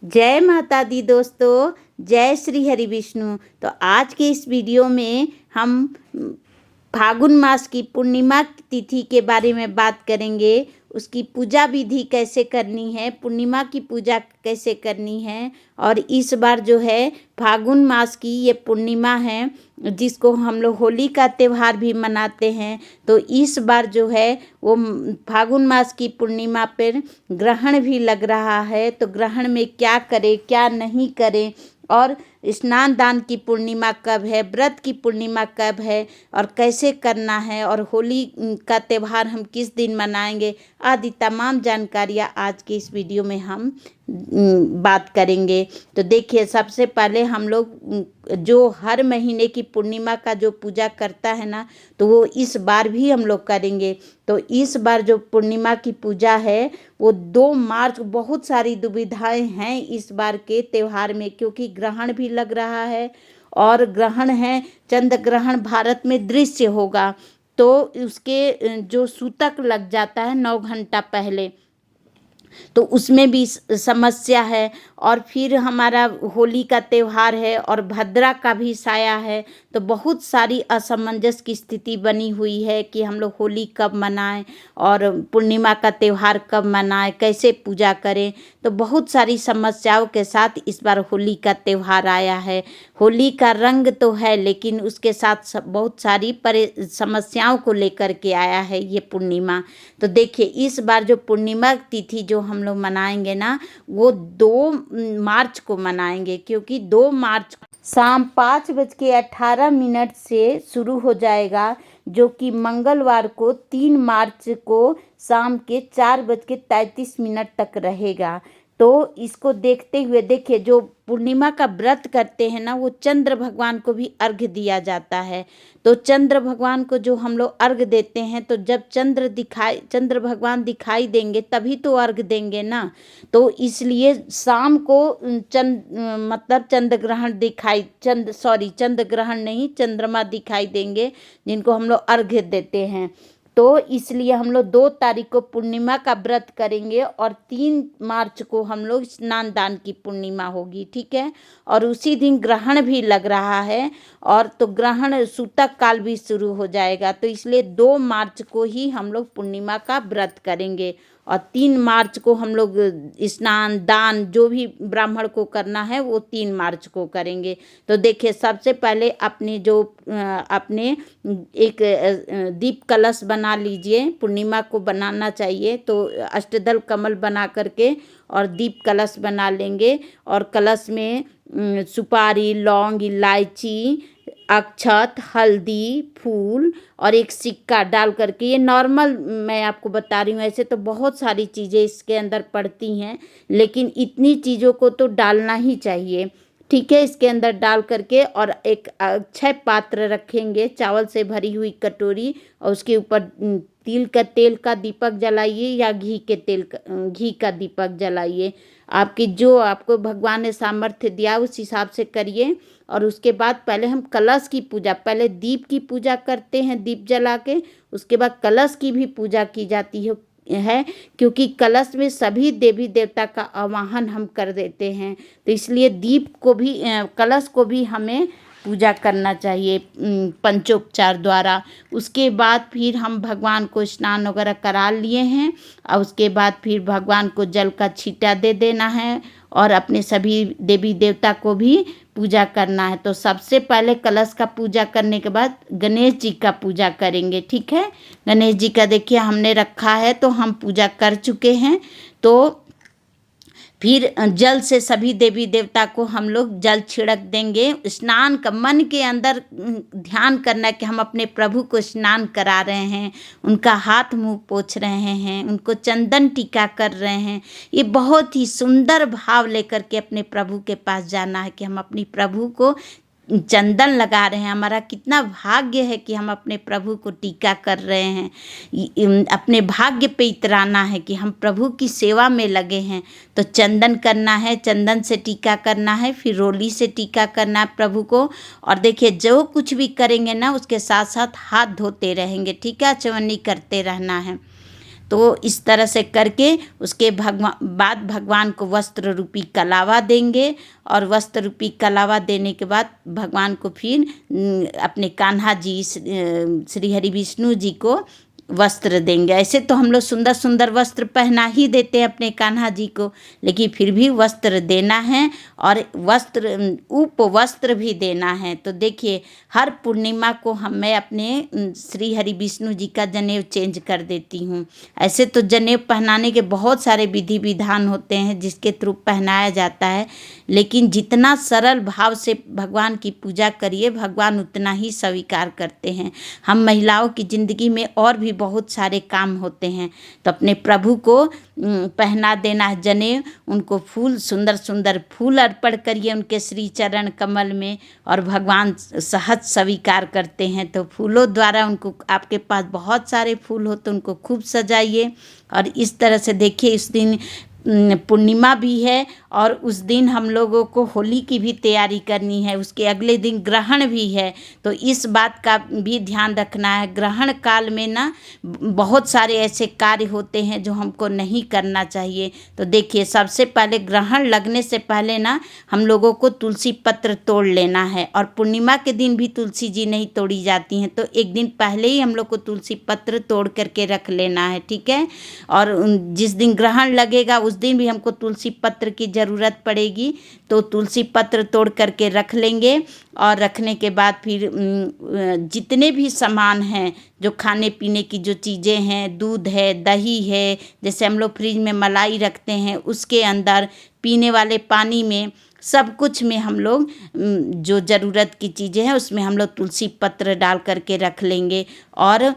जय माता दी दोस्तों, जय श्री हरि विष्णु। तो आज के इस वीडियो में हम फागुन मास की पूर्णिमा तिथि के बारे में बात करेंगे। उसकी पूजा विधि कैसे करनी है, पूर्णिमा की पूजा कैसे करनी है। और इस बार जो है फागुन मास की ये पूर्णिमा है, जिसको हम लोग होली का त्यौहार भी मनाते हैं। तो इस बार जो है वो फागुन मास की पूर्णिमा पर ग्रहण भी लग रहा है। तो ग्रहण में क्या करें क्या नहीं करें, और स्नान दान की पूर्णिमा कब है, व्रत की पूर्णिमा कब है और कैसे करना है, और होली का त्यौहार हम किस दिन मनाएंगे, आदि तमाम जानकारियाँ आज के इस वीडियो में हम बात करेंगे। तो देखिए, सबसे पहले हम लोग जो हर महीने की पूर्णिमा का जो पूजा करता है ना, तो वो इस बार भी हम लोग करेंगे। तो इस बार जो पूर्णिमा की पूजा है वो 2 मार्च, बहुत सारी दुविधाएं हैं इस बार के त्यौहार में, क्योंकि ग्रहण भी लग रहा है और ग्रहण है, चंद्र ग्रहण भारत में दृश्य होगा। तो उसके जो सूतक लग जाता है 9 घंटा पहले, तो उसमें भी समस्या है। और फिर हमारा होली का त्यौहार है और भद्रा का भी साया है। तो बहुत सारी असमंजस की स्थिति बनी हुई है कि हम लोग होली कब मनाएं और पूर्णिमा का त्यौहार कब मनाएं, कैसे पूजा करें। तो बहुत सारी समस्याओं के साथ इस बार होली का त्यौहार आया है। होली का रंग तो है, लेकिन उसके साथ बहुत सारी समस्याओं को लेकर के आया है ये पूर्णिमा। तो देखिए, इस बार जो पूर्णिमा तिथि जो हम लोग मनाएंगे ना, वो 2 मार्च को मनाएंगे, क्योंकि 2 मार्च शाम 5:18 से शुरू हो जाएगा, जो कि मंगलवार को 3 मार्च को शाम के 4:33 तक रहेगा। तो इसको देखते हुए देखिए, जो पूर्णिमा का व्रत करते हैं ना, वो चंद्र भगवान को भी अर्घ्य दिया जाता है। तो चंद्र भगवान को जो हम लोग अर्घ्य देते हैं, तो जब चंद्र भगवान दिखाई देंगे तभी तो अर्घ्य देंगे ना। तो इसलिए शाम को मतलब चंद्र ग्रहण चंद्र ग्रहण नहीं, चंद्रमा दिखाई देंगे, जिनको हम लोग अर्घ्य देते हैं। तो इसलिए हम लोग 2 तारीख को पूर्णिमा का व्रत करेंगे और 3 मार्च को हम लोग स्नान दान की पूर्णिमा होगी, ठीक है। और उसी दिन ग्रहण भी लग रहा है, और तो ग्रहण सूतक काल भी शुरू हो जाएगा। तो इसलिए 2 मार्च को ही हम लोग पूर्णिमा का व्रत करेंगे, और 3 मार्च को हम लोग स्नान दान जो भी ब्राह्मण को करना है वो 3 मार्च को करेंगे। तो देखिए, सबसे पहले अपने एक दीप कलश बना लीजिए। पूर्णिमा को बनाना चाहिए, तो अष्टदल कमल बना करके और दीप कलश बना लेंगे। और कलश में सुपारी, लौंग, इलायची, अक्षत, हल्दी, फूल और एक सिक्का डाल करके, ये नॉर्मल मैं आपको बता रही हूँ, ऐसे तो बहुत सारी चीज़ें इसके अंदर पड़ती हैं, लेकिन इतनी चीज़ों को तो डालना ही चाहिए, ठीक है। इसके अंदर डाल करके और एक अक्षय पात्र रखेंगे, चावल से भरी हुई कटोरी, और उसके ऊपर तेल का दीपक जलाइए या घी का दीपक जलाइए। आपको भगवान ने सामर्थ्य दिया उस हिसाब से करिए। और उसके बाद पहले हम कलश की पूजा, पहले दीप की पूजा करते हैं दीप जला के, उसके बाद कलश की भी पूजा की जाती है, क्योंकि कलश में सभी देवी देवता का आवाहन हम कर देते हैं। तो इसलिए कलश को भी हमें पूजा करना चाहिए पंचोपचार द्वारा। उसके बाद फिर हम भगवान को स्नान वगैरह करा लिए हैं, और उसके बाद फिर भगवान को जल का छींटा दे देना है, और अपने सभी देवी देवता को भी पूजा करना है। तो सबसे पहले कलश का पूजा करने के बाद गणेश जी का पूजा करेंगे, ठीक है। गणेश जी का देखिए हमने रखा है, तो हम पूजा कर चुके हैं। तो फिर जल से सभी देवी देवता को हम लोग जल छिड़क देंगे। स्नान का मन के अंदर ध्यान करना कि हम अपने प्रभु को स्नान करा रहे हैं, उनका हाथ मुंह पोंछ रहे हैं, उनको चंदन टीका कर रहे हैं। ये बहुत ही सुंदर भाव लेकर के अपने प्रभु के पास जाना है कि हम अपनी प्रभु को चंदन लगा रहे हैं। हमारा कितना भाग्य है कि हम अपने प्रभु को टीका कर रहे हैं। अपने भाग्य पे इतराना है कि हम प्रभु की सेवा में लगे हैं। तो चंदन करना है, चंदन से टीका करना है, फिर रोली से टीका करना है प्रभु को। और देखिए, जो कुछ भी करेंगे ना, उसके साथ साथ हाथ धोते रहेंगे, ठीक है, चवन्नी करते रहना है। तो इस तरह से करके उसके बाद भगवान को वस्त्र रूपी कलावा देंगे और वस्त्र रूपी कलावा देने के बाद भगवान को फिर अपने कान्हा जी श्री हरि विष्णु जी को वस्त्र देंगे। ऐसे तो हम लोग सुंदर सुंदर वस्त्र पहना ही देते हैं अपने कान्हा जी को, लेकिन फिर भी वस्त्र देना है और उपवस्त्र भी देना है। तो देखिए हर पूर्णिमा को मैं अपने श्री हरि विष्णु जी का जनेऊ चेंज कर देती हूँ। ऐसे तो जनेऊ पहनाने के बहुत सारे विधि विधान होते हैं जिसके थ्रू पहनाया जाता है, लेकिन जितना सरल भाव से भगवान की पूजा करिए भगवान उतना ही स्वीकार करते हैं। हम महिलाओं की ज़िंदगी में और भी बहुत सारे काम होते हैं, तो अपने प्रभु को पहना देना है जनेऊ, उनको फूल सुंदर सुंदर फूल अर्पण करिए उनके श्री चरण कमल में और भगवान सहज स्वीकार करते हैं। तो फूलों द्वारा उनको, आपके पास बहुत सारे फूल हो तो उनको खूब सजाइए। और इस तरह से देखिए इस दिन पूर्णिमा भी है और उस दिन हम लोगों को होली की भी तैयारी करनी है, उसके अगले दिन ग्रहण भी है, तो इस बात का भी ध्यान रखना है। ग्रहण काल में ना बहुत सारे ऐसे कार्य होते हैं जो हमको नहीं करना चाहिए। तो देखिए सबसे पहले ग्रहण लगने से पहले ना हम लोगों को तुलसी पत्र तोड़ लेना है, और पूर्णिमा के दिन भी तुलसी जी नहीं तोड़ी जाती हैं, तो एक दिन पहले ही हम लोग को तुलसी पत्र तोड़ करके रख लेना है, ठीक है। और जिस दिन ग्रहण लगेगा उस दिन भी हमको तुलसी पत्र की ज़रूरत पड़ेगी, तो तुलसी पत्र तोड़ करके रख लेंगे। और रखने के बाद फिर जितने भी सामान हैं जो खाने पीने की जो चीज़ें हैं, दूध है, दही है, जैसे हम लोग फ्रिज में मलाई रखते हैं उसके अंदर, पीने वाले पानी में, सब कुछ में हम लोग जो ज़रूरत की चीज़ें हैं उसमें हम लोग तुलसी पत्र डाल करके रख लेंगे। और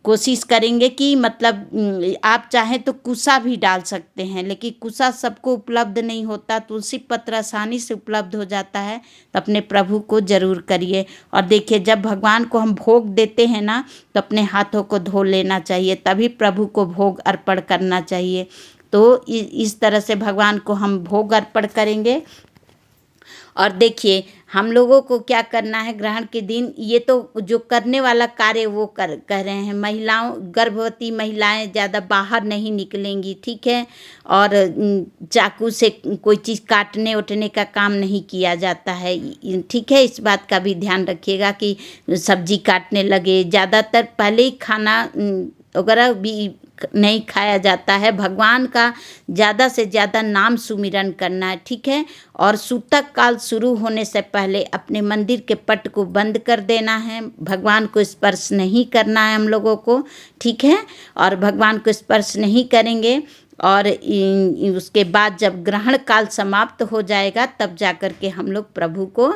कोशिश करेंगे कि मतलब आप चाहें तो कुसा भी डाल सकते हैं, लेकिन कुसा सबको उपलब्ध नहीं होता, तुलसी पत्र आसानी से उपलब्ध हो जाता है, तो अपने प्रभु को ज़रूर करिए। और देखिए जब भगवान को हम भोग देते हैं ना तो अपने हाथों को धो लेना चाहिए, तभी प्रभु को भोग अर्पण करना चाहिए। तो इस तरह से भगवान को हम भोग अर्पण करेंगे। और देखिए हम लोगों को क्या करना है ग्रहण के दिन, ये तो जो करने वाला कार्य वो कर रहे हैं। महिलाओं, गर्भवती महिलाएं ज़्यादा बाहर नहीं निकलेंगी, ठीक है। और चाकू से कोई चीज़ काटने उठने का काम नहीं किया जाता है, ठीक है। इस बात का भी ध्यान रखिएगा कि सब्जी काटने लगे, ज़्यादातर पहले ही खाना वगैरह भी नहीं खाया जाता है। भगवान का ज़्यादा से ज़्यादा नाम सुमिरन करना है, ठीक है। और सूतक काल शुरू होने से पहले अपने मंदिर के पट को बंद कर देना है, भगवान को स्पर्श नहीं करना है हम लोगों को, ठीक है। और भगवान को स्पर्श नहीं करेंगे और उसके बाद जब ग्रहण काल समाप्त हो जाएगा तब जा कर के हम लोग प्रभु को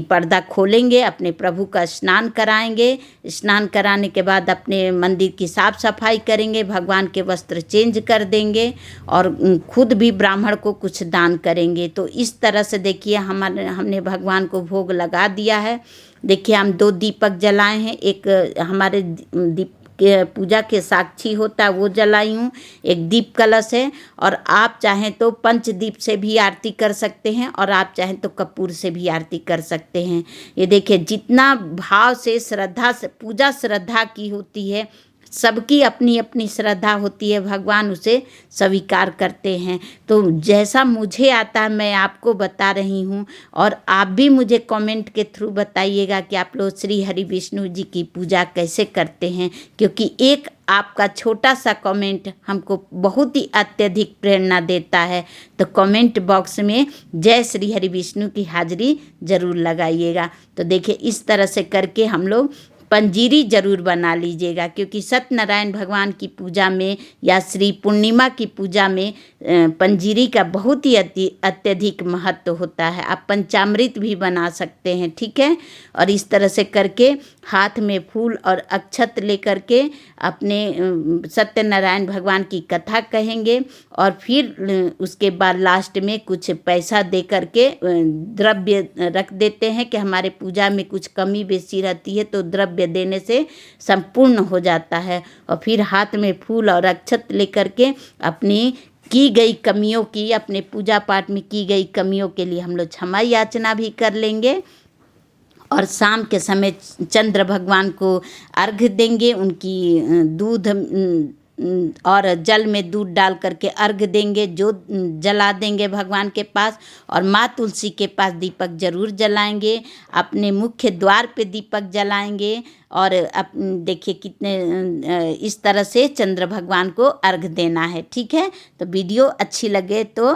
पर्दा खोलेंगे, अपने प्रभु का स्नान कराएंगे। स्नान कराने के बाद अपने मंदिर की साफ़ सफाई करेंगे, भगवान के वस्त्र चेंज कर देंगे और खुद भी ब्राह्मण को कुछ दान करेंगे। तो इस तरह से देखिए हमने भगवान को भोग लगा दिया है। देखिए हम 2 दीपक जलाए हैं, एक हमारे दीप के पूजा के साक्षी होता है वो जलाई हूँ, एक दीप कलश है। और आप चाहें तो पंचदीप से भी आरती कर सकते हैं और आप चाहें तो कपूर से भी आरती कर सकते हैं। ये देखिए जितना भाव से श्रद्धा से पूजा श्रद्धा की होती है, सबकी अपनी अपनी श्रद्धा होती है, भगवान उसे स्वीकार करते हैं। तो जैसा मुझे आता है मैं आपको बता रही हूँ, और आप भी मुझे कमेंट के थ्रू बताइएगा कि आप लोग श्री हरि विष्णु जी की पूजा कैसे करते हैं, क्योंकि एक आपका छोटा सा कमेंट हमको बहुत ही अत्यधिक प्रेरणा देता है। तो कमेंट बॉक्स में जय श्री हरि विष्णु की हाजिरी ज़रूर लगाइएगा। तो देखिए इस तरह से करके हम लोग पंजीरी ज़रूर बना लीजिएगा, क्योंकि सत्यनारायण भगवान की पूजा में या श्री पूर्णिमा की पूजा में पंजीरी का बहुत ही अत्यधिक महत्व होता है। आप पंचामृत भी बना सकते हैं, ठीक है। और इस तरह से करके हाथ में फूल और अक्षत लेकर के अपने सत्यनारायण भगवान की कथा कहेंगे, और फिर उसके बाद लास्ट में कुछ पैसा दे करके द्रव्य रख देते हैं कि हमारे पूजा में कुछ कमी बेसी रहती है तो द्रव्य देने से संपूर्ण हो जाता है। और फिर हाथ में फूल और अक्षत लेकर के अपनी की गई कमियों की, अपने पूजा पाठ में की गई कमियों के लिए हम लोग क्षमा याचना भी कर लेंगे। और शाम के समय चंद्र भगवान को अर्घ्य देंगे। उनकी दूध और जल में दूध डाल करके अर्घ्य देंगे, जो जला देंगे भगवान के पास। और माँ तुलसी के पास दीपक जरूर जलाएंगे, अपने मुख्य द्वार पे दीपक जलाएंगे। और देखिए कितने इस तरह से चंद्र भगवान को अर्घ्य देना है। ठीक है, तो वीडियो अच्छी लगे तो